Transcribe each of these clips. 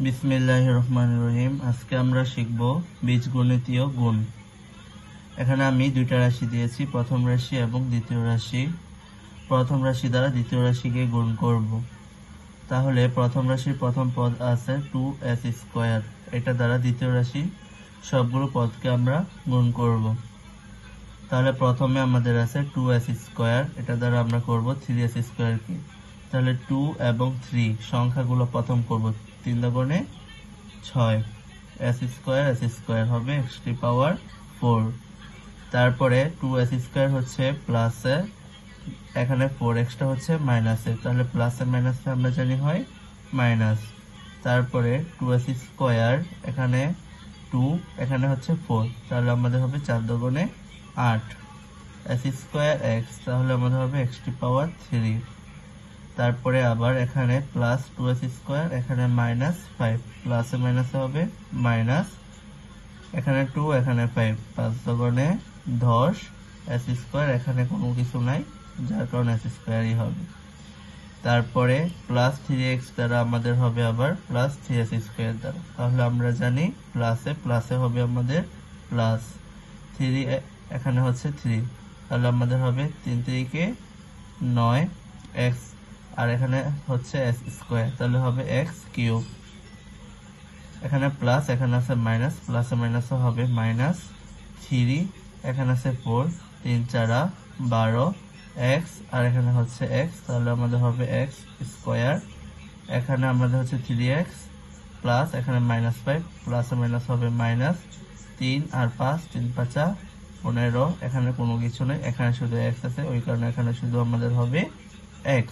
বিসমিল্লাহির রহমানির রহিম। আজকে আমরা শিখব বীজগণিতীয় গুণ। এখানে আমি দুইটা রাশি দিয়েছি, প্রথম রাশি এবং দ্বিতীয় রাশি। প্রথম রাশি দ্বারা দ্বিতীয় রাশিকে গুণ করব। তাহলে প্রথম রাশির প্রথম পদ আছে 2s²। এটা দ্বারা দ্বিতীয় রাশি সবগুলো পদকে আমরা গুণ করব। তাহলে প্রথমে আমাদের আছে 2s², এটা দ্বারা আমরা করব 3s² কে। তাহলে 2 এবং 3 সংখ্যাগুলো প্রথম করব, 3 দুগুণে 6, s² হবে x⁴। তারপরে 2s² হচ্ছে প্লাসে, এখানে 4x হচ্ছে মাইনাসে, তাহলে প্লাসে মাইনাসে আমরা জানি হয় মাইনাস। তারপরে 2s², এখানে 2, এখানে হচ্ছে 4, তাহলে আমাদের হবে 4 দুগুণে 8, s²x, তাহলে আমাদের হবে x⁴। তারপরে আবার এখানে প্লাস 2s², এখানে -5, প্লাসে মাইনাসে হবে মাইনাস, এখানে 2, এখানে 5, 5 দুগুণে 10, s², এখানে কোনো কিছু নাই যার কারণে s² হবে। তারপরে প্লাস 3x দ্বারা আমাদের হবে আবার প্লাস 3s² দ্বারা, তাহলে আমরা জানি প্লাসে প্লাসে হবে আমাদের প্লাস 3, এখানে হচ্ছে 3, তাহলে আমাদের হবে 3 3 9, x, আর এখানে হচ্ছে s², তাহলে হবে x³। এখানে প্লাস, এখানে আছে মাইনাস, প্লাসে মাইনাসে হবে -3, এখানে আছে 4, 3 4 12, x, আর এখানে হচ্ছে x, তাহলে আমাদের হবে x²। এখানে আমাদের হচ্ছে 3x প্লাস, এখানে -5, প্লাসে মাইনাস হবে -3 আর 5, 3 5 15, এখানে কোনো কিছু নেই, এখানে শুধু x আছে, ওই কারণে এখানে শুধু আমাদের হবে x।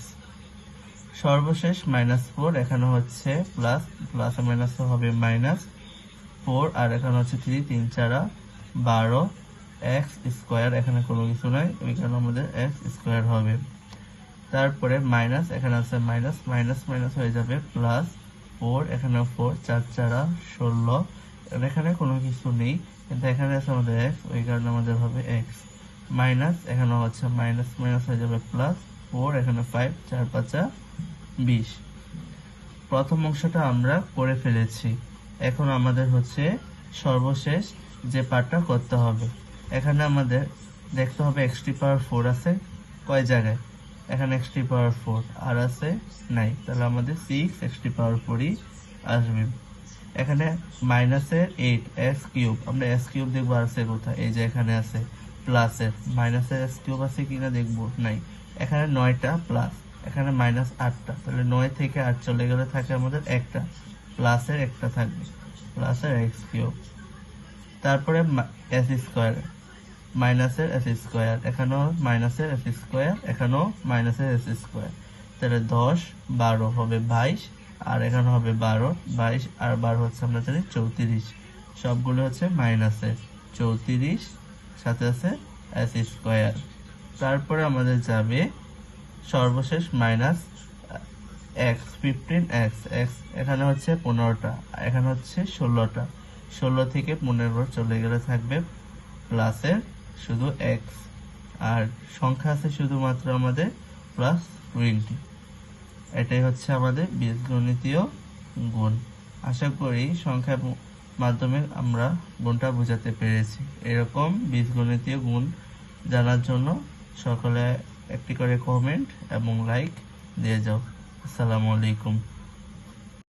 সর্বশেষ -4, এখানে হচ্ছে প্লাস, প্লাসে মাইনাসে হবে -4, আর এখানে হচ্ছে 3 3 4 12, x², এখানে কোনো কিছু নাই, ওই কারণে আমাদের x² হবে। তারপরে মাইনাস, এখানে আছে মাইনাস, মাইনাস মাইনাস হয়ে যাবে প্লাস 4, এখানে 4 4 4 16, এখানে কোনো কিছু নেই, কিন্তু এখানে আছে আমাদের x, ওই কারণে আমাদের হবে x মাইনাস, এখানে হচ্ছে মাইনাস মাইনাস হয়ে যাবে প্লাস 4, এখানে 5 4 5 20। প্রথম অংশটা আমরা করে ফেলেছি, এখন আমাদের হচ্ছে সর্বশেষ যে পার্টটা করতে হবে। এখানে আমাদের দেখতে হবে x⁴ আছে কয় জায়গায়, এখানে x⁴ আর আছে নাই, তাহলে আমাদের 6x⁴ আসবে। এখানে -8 s³ আমরা s³ দেখবো আছে কোথায়, এই যে এখানে আছে প্লাসের, মাইনাসের s³ আছে কিনা দেখবো, নাই। এখানে 9টা প্লাস, এখানে -8টা, তাহলে 9 থেকে 8 চলে গেলে থাকে আমাদের একটা, প্লাসের একটা থাকবে, প্লাসের x³। তারপরে s², মাইনাসের s², এখানেও মাইনাসের s², এখানেও মাইনাসের s², তাহলে 10 12 হবে 22, আর এখানে হবে 12, 22 আর 12 হচ্ছে আমরা জানি 34, সবগুলো হচ্ছে মাইনাসের 34, সাথে আছে s²। তারপরে আমাদের যাবে সর্বশেষ মাইনাস x15x, এখানে হচ্ছে 15টা, এখানে হচ্ছে 16টা, 16 থেকে 15 চলে গেলে থাকবে প্লাসের শুধু x, আর সংখ্যা আছে শুধুমাত্র আমাদের +20। এটাই হচ্ছে আমাদের বীজগণিতীয় গুণ। আশা করি সংখ্যার মাধ্যমে আমরা গুণটা বোঝাতে পেরেছি। এরকম বীজগণিতীয় গুণ জানার জন্য সকলে একটি করে কমেন্ট এবং লাইক দিয়ে যাও। আসসালামু আলাইকুম।